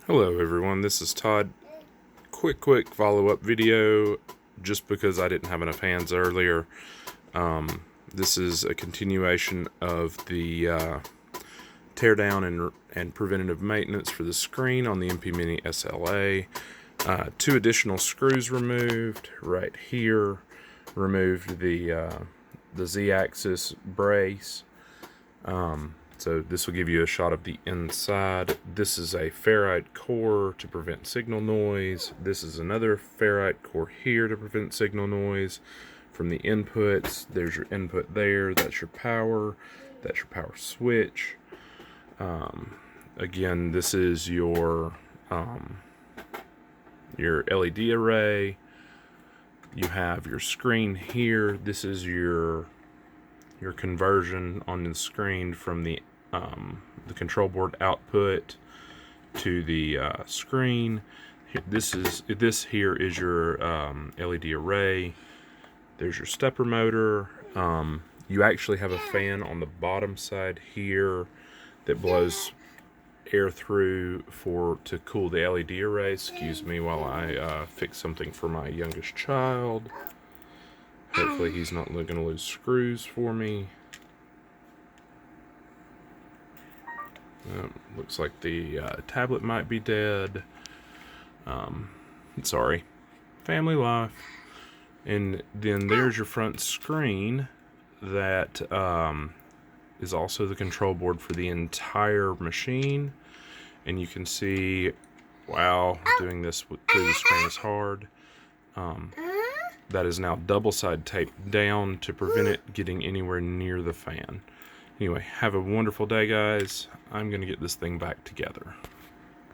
Hello everyone, this is Todd. Quick follow-up video just because I didn't have enough hands earlier. This is a continuation of the teardown and preventative maintenance for the screen on the MP Mini SLA. 2 additional screws removed right here. Removed the Z-axis brace. So this will give you a shot of the inside. This is a ferrite core to prevent signal noise. This is another ferrite core here to prevent signal noise from the inputs. There's your input there. That's your power. That's your power switch. Again, this is your LED array. You have your screen here. This is your conversion on the screen from the control board output to the screen. This here is your LED array. There's your stepper motor. You actually have a fan on the bottom side here that blows air through to cool the LED array. Excuse me while I fix something for my youngest child. Hopefully he's not going to lose screws for me. Looks like the tablet might be dead. Sorry. Family life. And then there's your front screen that is also the control board for the entire machine. And you can see, wow, doing this through the screen is hard. That is now double side taped down to prevent it getting anywhere near the fan. Anyway, have a wonderful day, guys. I'm going to get this thing back together.